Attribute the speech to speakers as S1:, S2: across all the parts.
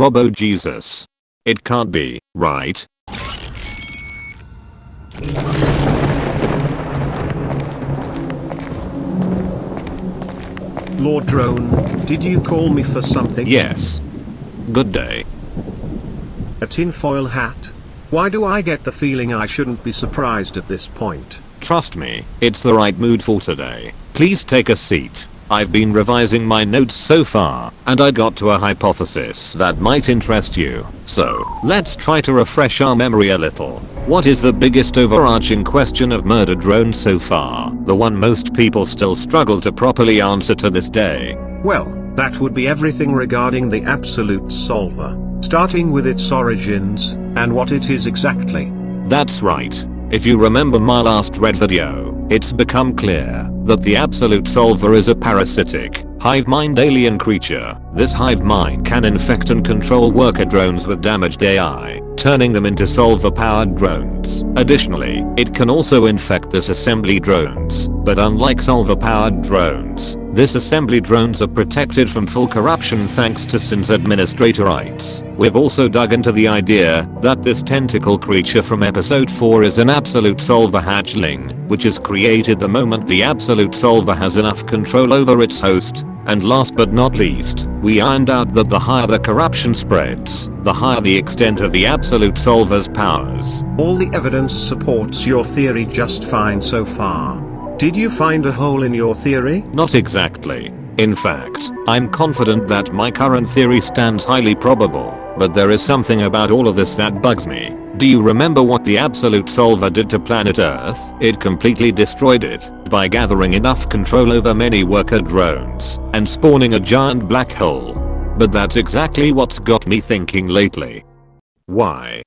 S1: Robo Jesus. It can't be, right?
S2: Lord Drone, did you call me for something?
S1: Yes. Good day.
S2: A tinfoil hat? Why do I get the feeling I shouldn't be surprised at this point?
S1: Trust me, it's the right mood for today. Please take a seat. I've been revising my notes so far, and I got to a hypothesis that might interest you. So, let's try to refresh our memory a little. What is the biggest overarching question of murder drones so far? The one most people still struggle to properly answer to this day.
S2: Well, that would be everything regarding the absolute solver, starting with its origins, and what it is exactly.
S1: That's right. If you remember my last Red video, it's become clear that the absolute solver is a parasitic, hive mind alien creature. This hive mind can infect and control worker drones with damaged AI, turning them into solver-powered drones. Additionally, it can also infect disassembly drones, but unlike solver-powered drones, disassembly drones are protected from full corruption thanks to Sin's administrator rights. We've also dug into the idea that this tentacle creature from episode 4 is an absolute solver hatchling, which is created the moment the absolute solver has enough control over its host. And last but not least, we ironed out that the higher the corruption spreads, the higher the extent of the absolute solver's powers.
S2: All the evidence supports your theory just fine so far. Did you find a hole in your theory?
S1: Not exactly. In fact, I'm confident that my current theory stands highly probable, but there is something about all of this that bugs me. Do you remember what the absolute solver did to planet Earth? It completely destroyed it by gathering enough control over many worker drones and spawning a giant black hole. But that's exactly what's got me thinking lately. Why?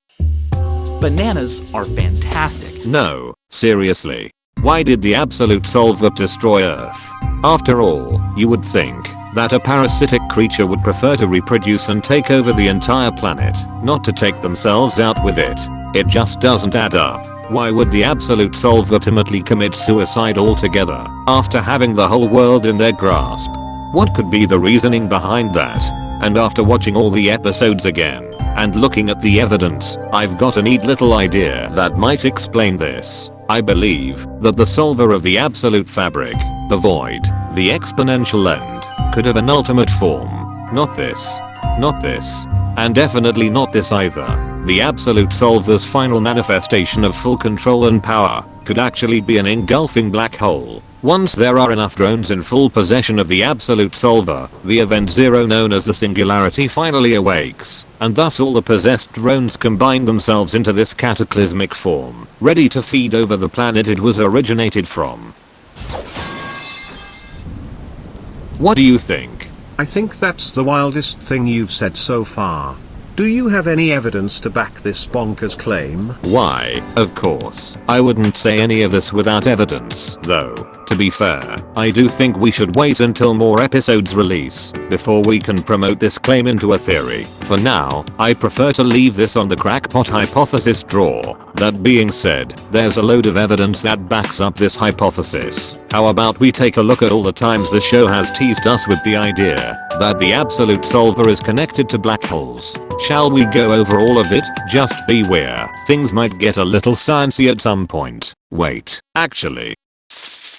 S3: Bananas are fantastic.
S1: No, seriously. Why did the absolute solver destroy Earth? After all, you would think that a parasitic creature would prefer to reproduce and take over the entire planet, not to take themselves out with it. It just doesn't add up. Why would the absolute solver ultimately commit suicide altogether after having the whole world in their grasp? What could be the reasoning behind that? And after watching all the episodes again and looking at the evidence, I've got a neat little idea that might explain this. I believe that the solver of the absolute fabric, the void, the exponential end, could have an ultimate form. Not this. Not this. And definitely not this either. The absolute solver's final manifestation of full control and power could actually be an engulfing black hole. Once there are enough drones in full possession of the absolute solver, the event zero known as the singularity finally awakes, and thus all the possessed drones combine themselves into this cataclysmic form, ready to feed over the planet it was originated from. What do you think?
S2: I think that's the wildest thing you've said so far. Do you have any evidence to back this bonkers claim?
S1: Why, of course. I wouldn't say any of this without evidence, though. To be fair, I do think we should wait until more episodes release before we can promote this claim into a theory. For now, I prefer to leave this on the crackpot hypothesis drawer. That being said, there's a load of evidence that backs up this hypothesis. How about we take a look at all the times the show has teased us with the idea that the absolute solver is connected to black holes? Shall we go over all of it? Just beware, things might get a little sciencey at some point. Wait, actually.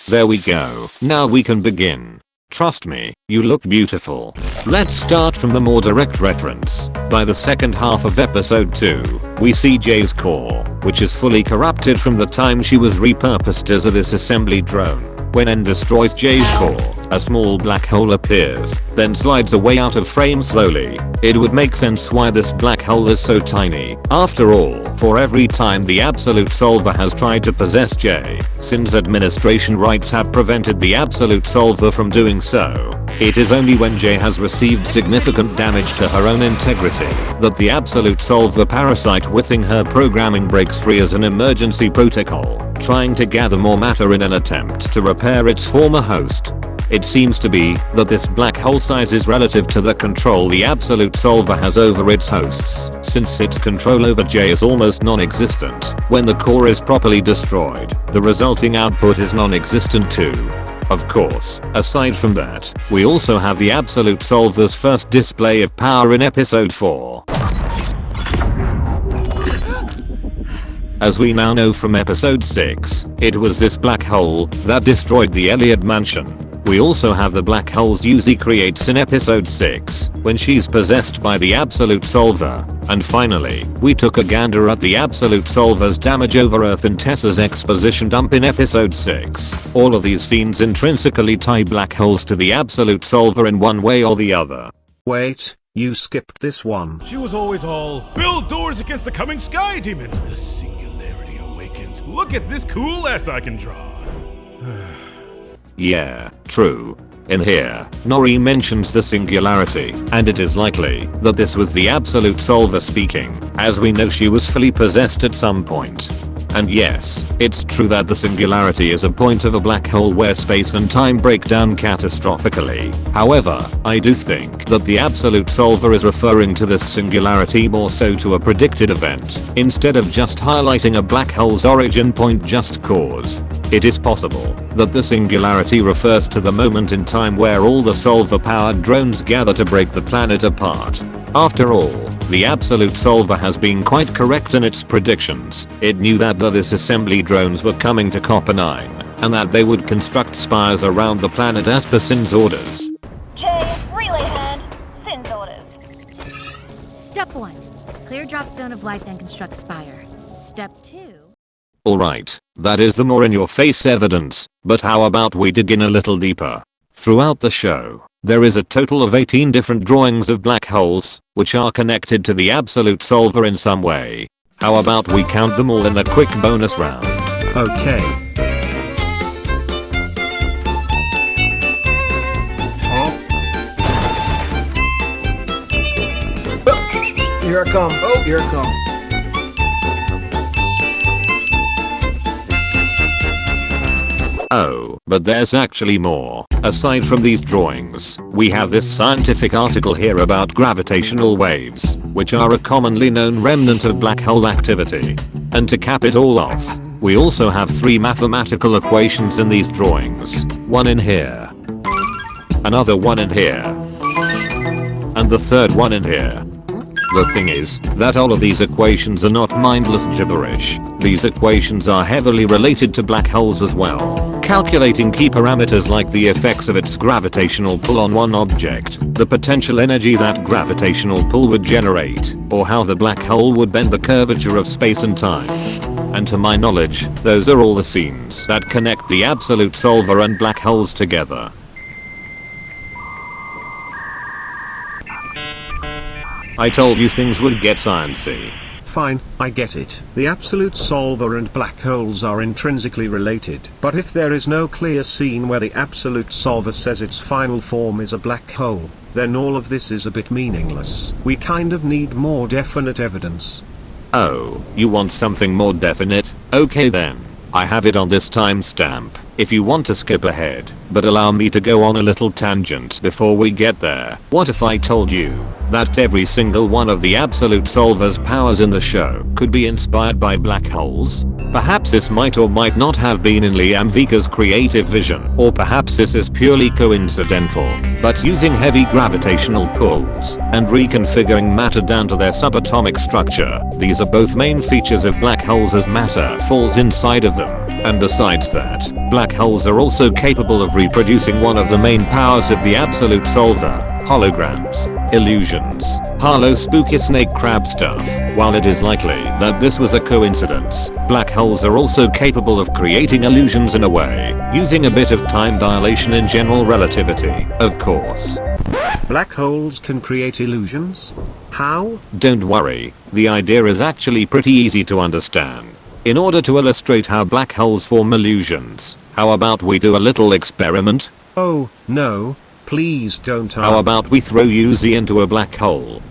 S1: There we go. Now we can begin. Trust me, you look beautiful. Let's start from the more direct reference. By the second half of episode 2, we see Jay's core, which is fully corrupted from the time she was repurposed as a disassembly drone. When N destroys Jay's core, a small black hole appears, then slides away out of frame slowly. It would make sense why this black hole is so tiny. After all, for every time the absolute solver has tried to possess Jay, Sin's administration rights have prevented the absolute solver from doing so. It is only when Jay has received significant damage to her own integrity that the absolute solver parasite within her programming breaks free as an emergency protocol, trying to gather more matter in an attempt to repair its former host. It seems to be that this black hole size is relative to the control the absolute solver has over its hosts, since its control over Jay is almost non-existent. When the core is properly destroyed, the resulting output is non-existent too. Of course, aside from that, we also have the absolute solver's first display of power in episode 4. As we now know from episode 6, it was this black hole that destroyed the Elliott mansion. We also have the black holes Yuzi creates in episode 6, when she's possessed by the absolute solver. And finally, we took a gander at the absolute solver's damage over Earth in Tessa's exposition dump in episode 6. All of these scenes intrinsically tie black holes to the absolute solver in one way or the other.
S2: Wait, you skipped this one.
S4: She was always all, build doors against the coming sky demons. The singularity awakens. Look at this cool S I can draw.
S1: Yeah, true. In here, Nori mentions the singularity, and it is likely that this was the absolute solver speaking, as we know she was fully possessed at some point. And yes, it's true that the singularity is a point of a black hole where space and time break down catastrophically. However, I do think that the absolute solver is referring to this singularity more so to a predicted event, instead of just highlighting a black hole's origin point just cause. It is possible that the singularity refers to the moment in time where all the solver-powered drones gather to break the planet apart. After all, the absolute solver has been quite correct in its predictions. It knew that the disassembly drones were coming to Copper 9, and that they would construct spires around the planet as per Sin's orders.
S5: J, relay hand. Sin's orders.
S6: Step 1. Clear drop zone of life and construct spire. Step 2.
S1: Alright, that is the more in your face evidence, but how about we dig in a little deeper? Throughout the show, there is a total of 18 different drawings of black holes, which are connected to the absolute solver in some way. How about we count them all in a quick bonus round?
S2: Okay.
S7: Here I come. Oh, here I come.
S1: Oh, but there's actually more. Aside from these drawings, we have this scientific article here about gravitational waves, which are a commonly known remnant of black hole activity. And to cap it all off, we also have 3 mathematical equations in these drawings. One in here, another one in here, and the third one in here. The thing is that all of these equations are not mindless gibberish. These equations are heavily related to black holes as well, calculating key parameters like the effects of its gravitational pull on one object, the potential energy that gravitational pull would generate, or how the black hole would bend the curvature of space and time. And to my knowledge, those are all the scenes that connect the absolute solver and black holes together. I told you things would get sciencey.
S2: Fine, I get it. The absolute solver and black holes are intrinsically related. But if there is no clear scene where the absolute solver says its final form is a black hole, then all of this is a bit meaningless. We kind of need more definite evidence.
S1: Oh, you want something more definite? Okay then. I have it on this timestamp, if you want to skip ahead, but allow me to go on a little tangent before we get there. What if I told you that every single one of the absolute solver's powers in the show could be inspired by black holes? Perhaps this might or might not have been in Liam Vika's creative vision, or perhaps this is purely coincidental, but using heavy gravitational pulls and reconfiguring matter down to their subatomic structure, these are both main features of black holes as matter falls inside of them. And besides that, black holes are also capable of reproducing one of the main powers of the absolute solver: holograms, illusions, hollow spooky snake crab stuff. While it is likely that this was a coincidence, black holes are also capable of creating illusions in a way, using a bit of time dilation in general relativity, of course.
S2: Black holes can create illusions? How?
S1: Don't worry, the idea is actually pretty easy to understand. In order to illustrate how black holes form illusions, how about we do a little experiment?
S2: Oh, no, please don't.
S1: How about we throw Yuzi into a black hole?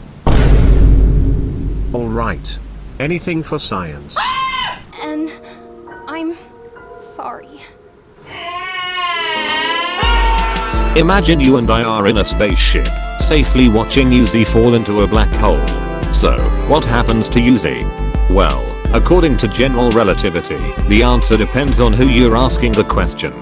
S2: Alright. Anything for science.
S5: And I'm sorry.
S1: Imagine you and I are in a spaceship, safely watching Yuzi fall into a black hole. So, what happens to Yuzi? Well, according to general relativity, the answer depends on who you're asking the question.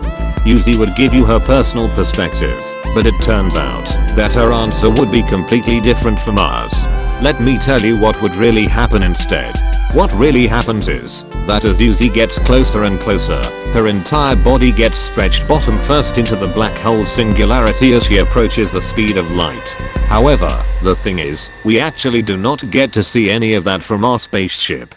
S1: Yuzi would give you her personal perspective, but it turns out that her answer would be completely different from ours. Let me tell you what would really happen instead. What really happens is that as Yuzi gets closer and closer, her entire body gets stretched bottom first into the black hole singularity as she approaches the speed of light. However, the thing is, we actually do not get to see any of that from our spaceship.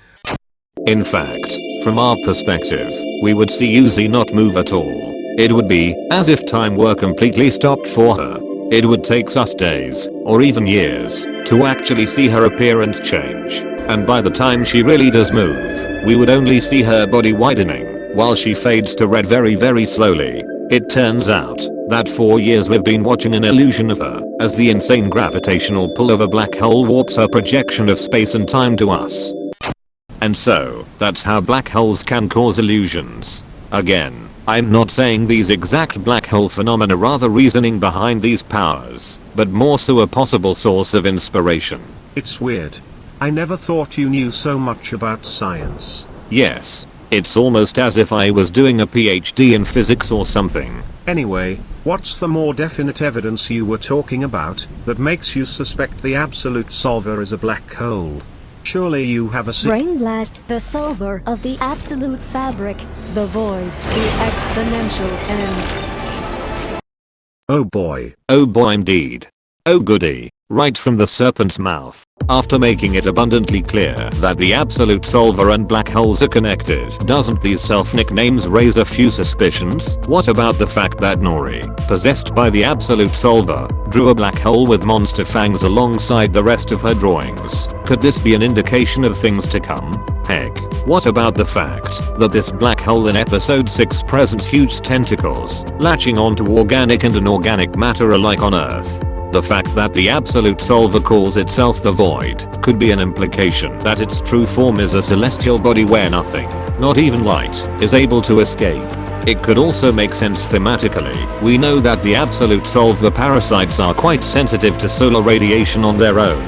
S1: In fact, from our perspective, we would see Yuzi not move at all. It would be as if time were completely stopped for her. It would take us days, or even years, to actually see her appearance change. And by the time she really does move, we would only see her body widening, while she fades to red very slowly. It turns out that for years we've been watching an illusion of her, as the insane gravitational pull of a black hole warps her projection of space and time to us. And so, that's how black holes can cause illusions. Again, I'm not saying these exact black hole phenomena are the reasoning behind these powers, but more so a possible source of inspiration.
S2: It's weird. I never thought you knew so much about science.
S1: Yes, it's almost as if I was doing a PhD in physics or something.
S2: Anyway, what's the more definite evidence you were talking about that makes you suspect the absolute solver is a black hole? Surely you have a
S8: Brain blast the solver of the absolute fabric, the void, the exponential end.
S2: Oh boy.
S1: Oh boy indeed. Oh goody. Right from the serpent's mouth. After making it abundantly clear that the absolute solver and black holes are connected, doesn't these self-nicknames raise a few suspicions? What about the fact that Nori, possessed by the absolute solver, drew a black hole with monster fangs alongside the rest of her drawings? Could this be an indication of things to come? Heck, what about the fact that this black hole in episode 6 presents huge tentacles, latching onto organic and inorganic matter alike on Earth? The fact that the absolute solver calls itself the void could be an implication that its true form is a celestial body where nothing, not even light, is able to escape. It could also make sense thematically. We know that the absolute solver parasites are quite sensitive to solar radiation on their own.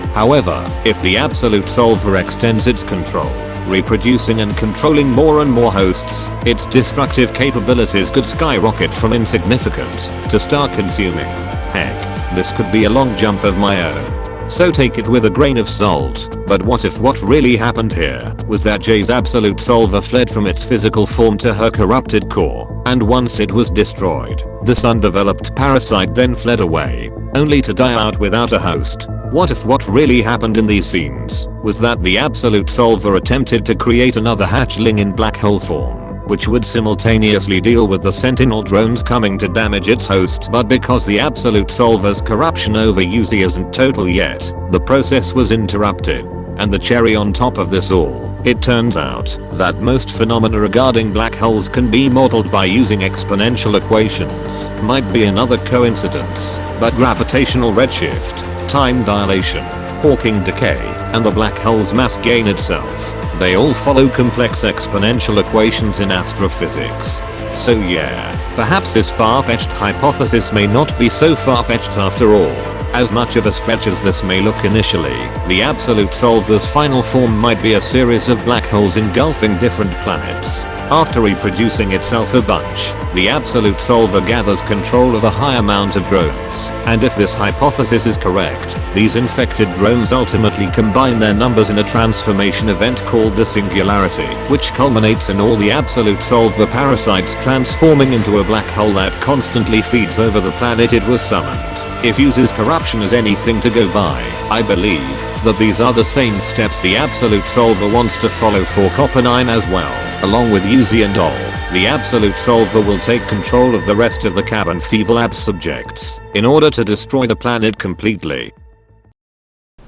S1: However, if the absolute solver extends its control, reproducing and controlling more and more hosts, its destructive capabilities could skyrocket from insignificant to start consuming. Heck, this could be a long jump of my own. So take it with a grain of salt, but what if what really happened here was that Jay's absolute solver fled from its physical form to her corrupted core, and once it was destroyed, this undeveloped parasite then fled away, only to die out without a host? What if what really happened in these scenes was that the absolute solver attempted to create another hatchling in black hole form, which would simultaneously deal with the Sentinel drones coming to damage its host, but because the absolute solver's corruption over Yuzi isn't total yet, the process was interrupted. And the cherry on top of this all, it turns out that most phenomena regarding black holes can be modeled by using exponential equations. Might be another coincidence, but gravitational redshift, time dilation, Hawking decay, and the black hole's mass gain itself, they all follow complex exponential equations in astrophysics. So yeah, perhaps this far-fetched hypothesis may not be so far-fetched after all. As much of a stretch as this may look initially, the absolute solver's final form might be a series of black holes engulfing different planets. After reproducing itself a bunch, the absolute solver gathers control of a high amount of drones, and if this hypothesis is correct, these infected drones ultimately combine their numbers in a transformation event called the singularity, which culminates in all the absolute solver parasites transforming into a black hole that constantly feeds over the planet it was summoned. If uses corruption as anything to go by, I believe that these are the same steps the absolute solver wants to follow for Copper 9 as well. Along with Yuzi and all, the absolute solver will take control of the rest of the Cabin Fever Lab subjects in order to destroy the planet completely.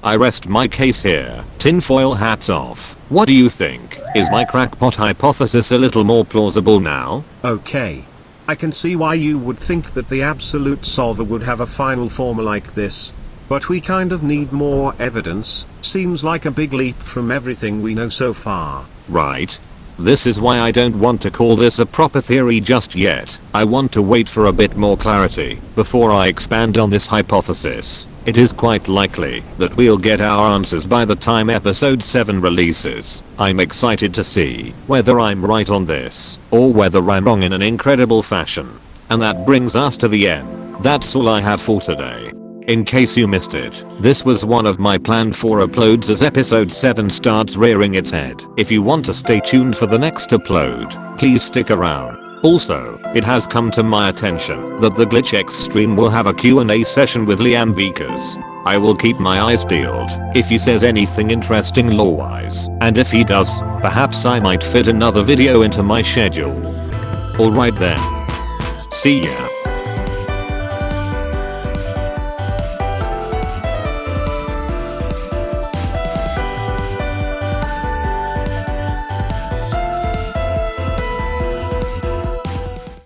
S1: I rest my case here. Tinfoil hats off. What do you think? Is my crackpot hypothesis a little more plausible now?
S2: Okay. I can see why you would think that the absolute solver would have a final form like this. But we kind of need more evidence. Seems like a big leap from everything we know so far.
S1: Right. This is why I don't want to call this a proper theory just yet. I want to wait for a bit more clarity before I expand on this hypothesis. It is quite likely that we'll get our answers by the time episode 7 releases. I'm excited to see whether I'm right on this or whether I'm wrong in an incredible fashion. And that brings us to the end. That's all I have for today. In case you missed it, this was one of my planned 4 uploads as episode 7 starts rearing its head. If you want to stay tuned for the next upload, please stick around. Also, it has come to my attention that the Glitch X stream will have a Q&A session with Liam Vickers. I will keep my eyes peeled if he says anything interesting lore-wise, and if he does, perhaps I might fit another video into my schedule. Alright then. See ya.